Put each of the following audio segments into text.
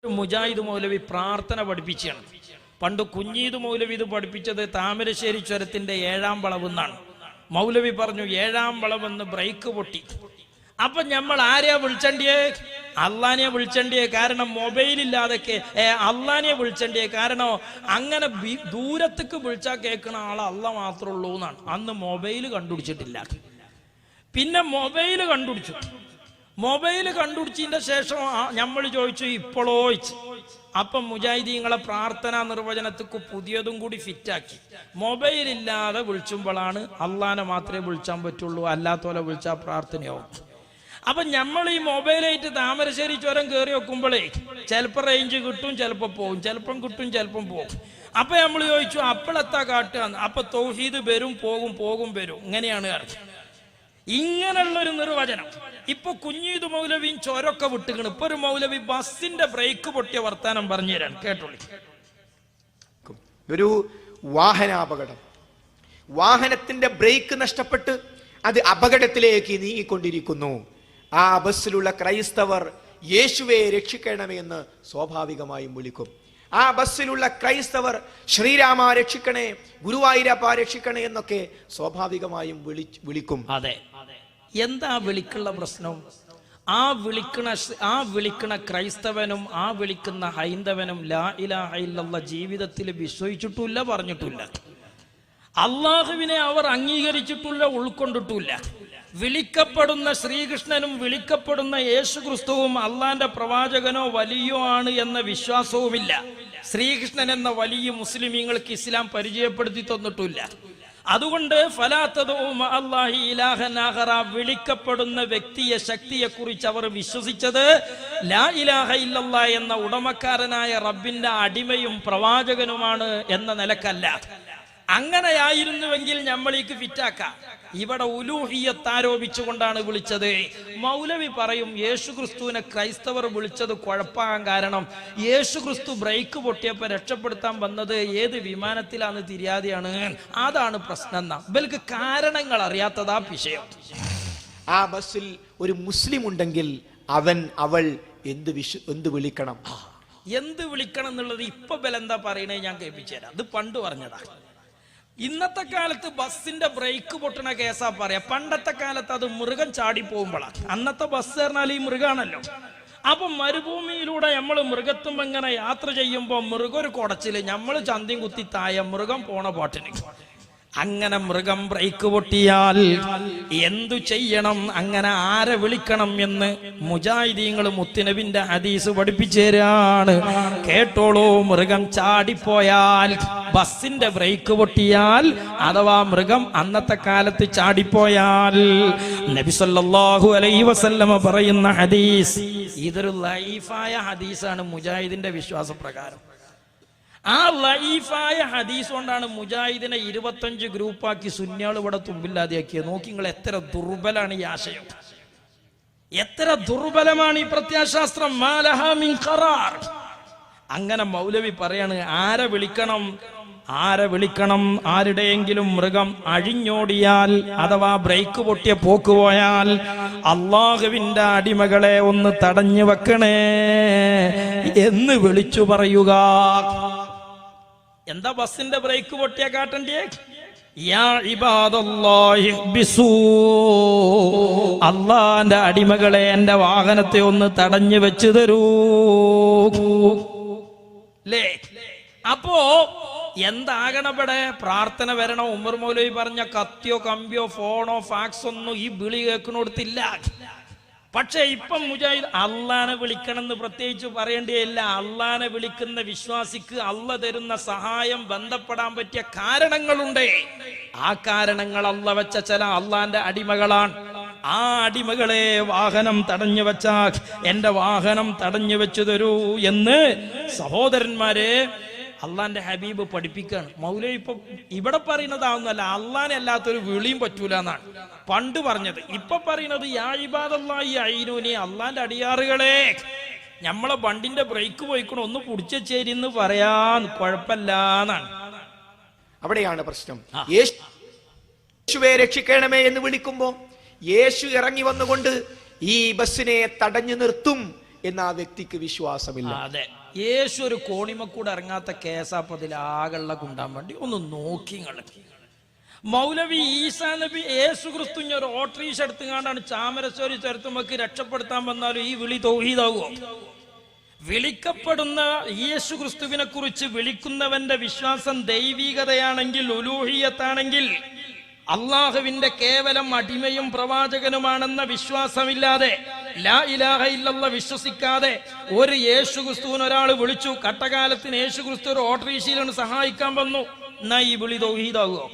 മുജാഹിദ് മൗലവി പ്രാർത്ഥന പഠിപ്പിച്ചാണ്. പണ്ട് കുഞ്ഞീദ് മൗലവി ഇത് പഠിപ്പിച്ചത് താമരശ്ശേരി ചുരത്തിന്റെ 7-ാം വളവെന്നാണ്. മൗലവി പറഞ്ഞു 7-ാം വളവെന്ന് ബ്രേക്ക് പൊട്ടി. അപ്പൊ നമ്മൾ ആരെയാ വിളിച്ചണ്ടിയേ? അള്ളാനെ വിളിച്ചണ്ടിയേ. കാരണം മൊബൈലില്ലാതൊക്കെ അള്ളാനെ വിളിച്ചണ്ടിയേ. കാരണം അങ്ങനെ ദൂരത്തേക്ക് വിളിച്ചാൽ കേൾക്കണ ആളെ അള്ള മാത്രമേ ഉള്ളൂ എന്നാണ്. അന്ന് മൊബൈൽ കണ്ടുപിടിച്ചിട്ടില്ല. പിന്നെ മൊബൈല് കണ്ടുപിടിച്ചു. മൊബൈല് കണ്ടുപിടിച്ചതിന്റെ ശേഷം നമ്മൾ ചോദിച്ചു ഇപ്പോഴോ. അപ്പം മുജാഹിദീങ്ങളെ പ്രാർത്ഥനാ നിർവചനത്തിക്ക് പുതിയതും കൂടി ഫിറ്റാക്കി. മൊബൈൽ ഇല്ലാതെ വിളിച്ചുമ്പോഴാണ് അള്ളാനെ മാത്രമേ വിളിച്ചാൻ പറ്റുള്ളൂ, അല്ലാത്തോലെ വിളിച്ചാൽ പ്രാർത്ഥനയാവും. അപ്പൊ നമ്മൾ ഈ മൊബൈലായിട്ട് താമരശ്ശേരി ചുരം കയറി വെക്കുമ്പോഴേ ചിലപ്പോൾ റേഞ്ച് കിട്ടും, ചിലപ്പോൾ പോകും, ചിലപ്പം കിട്ടും, ചിലപ്പം പോകും. അപ്പൊ നമ്മൾ ചോദിച്ചു അപ്പോഴെത്താ കാട്ടുക? അപ്പൊ തൗഹീദ് വരും പോകും, പോകും വരും, ഇങ്ങനെയാണ് കാര്യം. ഇങ്ങനെയുള്ളൊരു നിർവചനം. ഇപ്പൊ കുഞ്ഞീദ് മൗലവിയും ചോരൊക്കെ വിട്ടുകണ്. ഇപ്പൊ ഒരു മൗലവി ബസ്സിന്റെ ബ്രേക്ക് പൊട്ടിയ വർത്താനം പറഞ്ഞു തരാൻ കേട്ടോളി. ഒരു വാഹനാപകടം, വാഹനത്തിന്റെ ബ്രേക്ക് നഷ്ടപ്പെട്ട് അത് അപകടത്തിലേക്ക് നീങ്ങിക്കൊണ്ടിരിക്കുന്നു. ആ ബസ്സിലുള്ള ക്രൈസ്തവർ യേശുവെ രക്ഷിക്കണമേ എന്ന് സ്വാഭാവികമായും വിളിക്കും. ആ ബസ്സിലുള്ള ക്രൈസ്തവർ ശ്രീരാമ രക്ഷിക്കണേ, ഗുരുവായൂരപ്പ രക്ഷിക്കണേ എന്നൊക്കെ സ്വാഭാവികമായും വിളിക്കും. അതെ, എന്താ വിളിക്കുള്ള പ്രശ്നം? ആ വിളിക്കണ ക്രൈസ്തവനും ആ വിളിക്കുന്ന ഹൈന്ദവനും ലാ ഇലാഹ ഇല്ലല്ലാഹ് ജീവിതത്തിൽ വിശ്വസിച്ചിട്ടില്ല, പറഞ്ഞിട്ടില്ല. അള്ളാഹുവിനെ അവർ അംഗീകരിച്ചിട്ടില്ല, ഉൾക്കൊണ്ടിട്ടില്ല. വിളിക്കപ്പെടുന്ന ശ്രീകൃഷ്ണനും വിളിക്കപ്പെടുന്ന യേശു ക്രിസ്തുവും അള്ളാന്റെ പ്രവാചകനോ വലിയോ ആണ് എന്ന വിശ്വാസവുമില്ല. ശ്രീകൃഷ്ണൻ എന്ന വലിയ മുസ്ലിമീങ്ങൾക്ക് ഇസ്ലാം പരിചയപ്പെടുത്തി തന്നിട്ടില്ല. അതുകൊണ്ട് വിളിക്കപ്പെടുന്ന വ്യക്തിയെ, ശക്തിയെ കുറിച്ച് അവർ വിശ്വസിച്ചത് ലാ ഇലാഹ ഇല്ലല്ലാഹ് എന്ന ഉടമക്കാരനായ റബ്ബിന്റെ അടിമയും പ്രവാചകനുമാണ് എന്ന നിലക്കല്ല. അങ്ങനെയായിരുന്നുവെങ്കിൽ നമ്മളേക്ക് ഫിറ്റാക്കാം. ഇവിടെ ഉലൂഹിയത്ത് ആരോപിച്ചുകൊണ്ടാണ് വിളിച്ചത്. മൗലവി പറയും യേശു ക്രിസ്തുവിനെ ക്രൈസ്തവർ വിളിച്ചത് കുഴപ്പമാകാൻ കാരണം യേശു ക്രിസ്തു ബ്രേക്ക് പൊട്ടിയപ്പോൾ രക്ഷപ്പെടുത്താൻ വന്നത് ഏത് വിമാനത്തിലാന്ന് തിരിയാതെയാണ്. അതാണ് പ്രശ്നം. ഇവർക്ക് കാരണങ്ങൾ അറിയാത്തതാ വിഷയം. ആ ബസ്സിൽ ഒരു മുസ്ലിം ഉണ്ടെങ്കിൽ അവൾ എന്ത് വിളിക്കണം, എന്ത് വിളിക്കണം എന്നുള്ളത് ഇപ്പൊ ബലെന്താ പറയണേ ഞാൻ കേൾപ്പിച്ചു തരാം. അത് പണ്ട് പറഞ്ഞതാ. ഇന്നത്തെ കാലത്ത് ബസ്സിന്റെ ബ്രേക്ക് പൊട്ടണ കേസാ പറയാ. പണ്ടത്തെ കാലത്ത് അത് മൃഗം ചാടി പോകുമ്പോഴാണ്. അന്നത്തെ ബസ് പറഞ്ഞാൽ ഈ മൃഗാണല്ലോ. അപ്പൊ മരുഭൂമിയിലൂടെ നമ്മൾ മൃഗത്തും ഇങ്ങനെ യാത്ര ചെയ്യുമ്പോ മൃഗം ഒരു കുടച്ചില്, നമ്മൾ ചന്തിയും കുത്തി തായ മൃഗം പോണ പാട്ടിന്. അങ്ങനെ മൃഗം ബ്രേക്ക് പൊട്ടിയാൽ എന്തു ചെയ്യണം, അങ്ങനെ ആരെ വിളിക്കണം എന്ന് മുജാഹിദീങ്ങൾ മുത്തുനബിന്റെ ഹദീസ് പഠിപ്പിച്ചേരാണ്. കേട്ടോളൂ. മൃഗം ചാടിപ്പോയാൽ, ബസ്സിന്റെ ബ്രേക്ക് പൊട്ടിയാൽ, അഥവാ മൃഗം അന്നത്തെ കാലത്ത് ചാടിപ്പോയാൽ, നബി സല്ലല്ലാഹു അലൈഹി വസല്ലമ പറയുന്ന ഹദീസ്, ഇതൊരു ലൈഫായ ഹദീസാണ് മുജാഹിദിന്റെ വിശ്വാസപ്രകാരം. ആ ലൈഫായ ഹദീസ് കൊണ്ടാണ് മുജാഹിദിനെ 25 ഗ്രൂപ്പാക്കി സുന്നികൾ ഇവിടെ തുമ്പില്ലാതെയാക്കിയത്. നോക്കി നിങ്ങൾ എത്ര ദുർബലാണ് ഈ ആശയം, എത്ര ദുർബലമാണ് ഈ പ്രത്യാശാസ്ത്രം. മാലഹാ മിൻ ഖറാർ. അങ്ങനെ മൗലവി പറയാണ് ആരെ വിളിക്കണം, ആരെ വിളിക്കണം. ആരുടെയെങ്കിലും മൃഗം അഴിഞ്ഞോടിയാൽ, അഥവാ ബ്രേക്ക് പൊട്ടിയ പോക്ക് പോയാൽ, അള്ളാഹുവിന്റെ അടിമകളെ ഒന്ന് തടഞ്ഞു വെക്കണേ എന്ന് വിളിച്ചു പറയുക. എന്താ ബസ്സിന്റെ ബ്രേക്ക് പൊട്ടിയ കാട്ടണ്ടേ? യാ ഇബാദല്ലാഹി ബിസൂ, അള്ളാന്റെ അടിമകളെ എന്റെ വാഹനത്തെ ഒന്ന് തടഞ്ഞു വെച്ചു തരൂ. ലേ അപ്പോ എന്താകണവിടെ? പ്രാർത്ഥന വരണം. ഉമർ മൗലവി പറഞ്ഞ കത്തിയോ കമ്പിയോ ഫോണോ ഫാക്സ് ഒന്നും ഈ വിളി കേൾക്കണോടത്തില്ല. പക്ഷെ ഇപ്പം മുജാഹിദ് അള്ളാനെ വിളിക്കണം എന്ന് പ്രത്യേകിച്ച് പറയേണ്ടിയില്ല. അള്ളാനെ വിളിക്കുന്ന വിശ്വാസിക്ക് അള്ള തരുന്ന സഹായം ബന്ധപ്പെടാൻ പറ്റിയ കാരണങ്ങളുണ്ട്. ആ കാരണങ്ങൾ അള്ള വെച്ച ചില അള്ളാന്റെ അടിമകളാണ്. ആ അടിമകളെ വാഹനം തടഞ്ഞു വെച്ചാൽ എന്റെ വാഹനം തടഞ്ഞു വെച്ചു തരൂ എന്ന് സഹോദരന്മാരെ അള്ളാന്റെ ഹബീബ് പഠിപ്പിക്കുകയാണ്. മൗലവി ഇപ്പൊ ഇവിടെ പറയുന്നതാവുന്നല്ല, അള്ളാനെ അല്ലാത്തൊരു വിളിയും പറ്റൂല എന്നാണ് പണ്ട് പറഞ്ഞത്. ഇപ്പൊ പറയുന്നത് യാ ഇബാദല്ലാഹി അഈനൂനി, അള്ളാന്റെ അടിയാറുകളെ നമ്മളെ വണ്ടിന്റെ ബ്രേക്ക് പോയിക്കണം ഒന്ന് പുടിച്ചേരിന്ന് പറയാൻ കുഴപ്പമില്ല എന്നാണ്. അവിടെയാണ് പ്രശ്നം. യേശുവെ രക്ഷിക്കണമേ എന്ന് വിളിക്കുമ്പോ യേശു ഇറങ്ങി വന്നുകൊണ്ട് ഈ ബസ്സിനെ തടഞ്ഞു നിർത്തും എന്ന് ആ വ്യക്തിക്ക് വിശ്വാസമില്ല. അതെ, യേശു ഒരു കോണിമക്കൂടെ ഇറങ്ങാത്ത കേസാപ്പതിൽ ആകെയുള്ള കുണ്ടാൻ വേണ്ടി ഒന്ന് നോക്കി കളി. മൗലവി ഈസാ നബി യേശു ക്രിസ്തു ഒരു ഓട്ടോറിക്ഷ എടുത്തുകൊണ്ടാണ് ചാമരശ്ശേരി ചുരത്തുമ്പക്ക് രക്ഷപ്പെടുത്താൻ വന്നാലും ഈ വിളി തൗഹീദാവോ? വിളിക്കപ്പെടുന്ന യേശു ക്രിസ്തുവിനെ കുറിച്ച് വിളിക്കുന്നവന്റെ വിശ്വാസം ദൈവികതയാണെങ്കിൽ, ഉലൂഹിയത്താണെങ്കിൽ, അള്ളാഹുവിന്റെ കേവലം അടിമയും പ്രവാചകനുമാണെന്ന വിശ്വാസമില്ലാതെ, ലാ ഇലാഹ ഇല്ലല്ലാഹ് വിശ്വസിക്കാതെ ഒരു യേശു ക്രിസ്തുവിന് ഒരാൾ വിളിച്ചു, കട്ടകാലത്തിന് യേശു ക്രിസ്തു ഒരു ഓട്ടോറിക്ഷയിലാണ് സഹായിക്കാൻ വന്നു, എന്നാ ഈ വിളി തൗഹീദാകുമോ?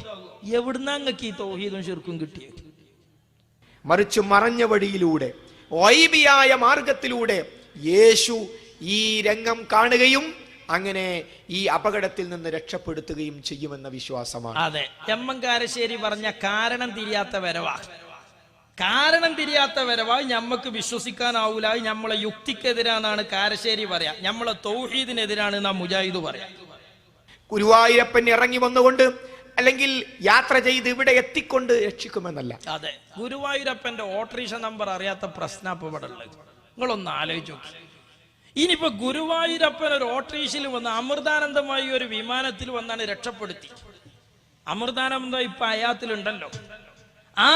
എവിടുന്ന അങ്ങക്ക് ഈ തൗഹീദും ശിർക്കും കിട്ടിയത്? മറിച്ച് മറഞ്ഞ വഴിയിലൂടെ, ഗൈബിയായ മാർഗത്തിലൂടെ യേശു ഈ രംഗം കാണുകയും അങ്ങനെ ഈ അപകടത്തിൽ നിന്ന് രക്ഷപ്പെടുത്തുകയും ചെയ്യുമെന്ന വിശ്വാസമാണ്. അതെ, എമ്മങ്കാരശ്ശേരി പറഞ്ഞ കാരണം തിരിയാത്ത വരവാ. കാരണം തിരിയാത്ത വരവാ ഞമ്മക്ക് വിശ്വസിക്കാനാവൂല, നമ്മളെ യുക്തിക്കെതിരാന്നാണ് കാരശ്ശേരി പറയാ, നമ്മളെ തൗഹീദിനെതിരാണ് നാം മുജാഹിദ് പറയാ. ഗുരുവായൂരപ്പൻ ഇറങ്ങി വന്നുകൊണ്ട് അല്ലെങ്കിൽ യാത്ര ചെയ്ത് ഇവിടെ എത്തിക്കൊണ്ട് രക്ഷിക്കുമെന്നല്ല. അതെ, ഗുരുവായൂരപ്പന്റെ ഓട്ടോറിക്ഷ നമ്പർ അറിയാത്ത പ്രശ്നം ഇപ്പൊ ഇവിടെ ഉള്ളത്. നിങ്ങളൊന്ന് ആലോചിച്ച് നോക്കി. ഇനിയിപ്പോ ഗുരുവായൂരപ്പൻ ഒരു ഓട്ടോറിക്ഷയിൽ വന്ന് അമൃതാനന്ദമായി ഒരു വിമാനത്തിൽ വന്നാണ് രക്ഷപ്പെടുത്തി. അമൃതാനന്ദം ഇപ്പൊ അയാത്തിലുണ്ടല്ലോ. ആ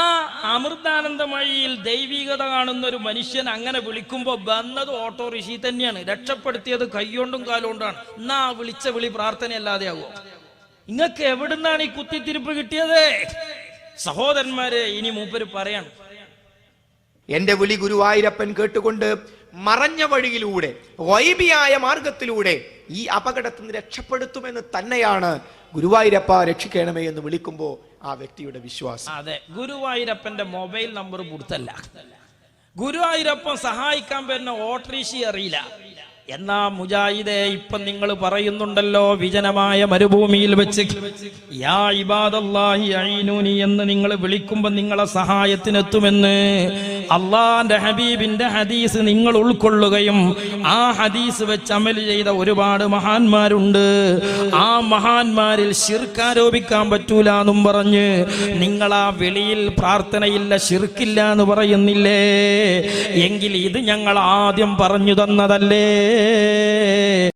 അമൃതാനന്ദമയിയിൽ ദൈവികത കാണുന്ന ഒരു മനുഷ്യൻ അങ്ങനെ വിളിക്കുമ്പോ വന്നത് ഓട്ടോറിക്ഷയിൽ തന്നെയാണ്, രക്ഷപ്പെടുത്തിയത് കൈകൊണ്ടും കാലുകൊണ്ടാണ്. എന്നാ വിളിച്ച വിളി പ്രാർത്ഥനയല്ലാതെ ആകുമോ? നിങ്ങൾക്ക് എവിടുന്നാണ് ഈ കുത്തിത്തിരിപ്പ് കിട്ടിയത്? സഹോദരന്മാരെ, ഇനി മൂപ്പര് പറയാണ്, എന്റെ വിളി ഗുരുവായൂരപ്പൻ കേട്ടുകൊണ്ട് മറഞ്ഞ വഴിയിലൂടെ, ഗൈബിയായ മാർഗത്തിലൂടെ ഈ അപകടത്തിൽ നിന്ന് രക്ഷപ്പെടുത്തുമെന്ന് തന്നെയാണ് ഗുരുവായൂരപ്പ രക്ഷിക്കണമേ എന്ന് വിളിക്കുമ്പോ ആ വ്യക്തിയുടെ വിശ്വാസം. അതെ, ഗുരുവായൂരപ്പന്റെ മൊബൈൽ നമ്പർ കൊടുത്തല്ല, ഗുരുവായൂരപ്പൻ സഹായിക്കാൻ വരുന്ന ഓട്ടോറിക്ഷ അറിയില്ല. എന്നാ മുജാഹിദേ, ഇപ്പം നിങ്ങൾ പറയുന്നുണ്ടല്ലോ വിജനമായ മരുഭൂമിയിൽ വെച്ച് യാ ഇബാദല്ലാഹി അഈനൂനി എന്ന് നിങ്ങൾ വിളിക്കുമ്പോൾ നിങ്ങളെ സഹായത്തിനെത്തുമെന്ന് അള്ളാന്റെ ഹബീബിന്റെ ഹദീസ് നിങ്ങൾ ഉൾക്കൊള്ളുകയും ആ ഹദീസ് വെച്ച് അമൽ ചെയ്ത ഒരുപാട് മഹാന്മാരുണ്ട്. ആ മഹാന്മാരിൽ ശിർക്ക് ആരോപിക്കാൻ പറ്റൂല എന്നും പറഞ്ഞ് നിങ്ങൾ ആ വിളിയിൽ പ്രാർത്ഥനയില്ല, ശിർക്കില്ല എന്ന് പറയുന്നില്ലേ? എങ്കിൽ ഇത് ഞങ്ങൾ ആദ്യം പറഞ്ഞു തന്നതല്ലേ?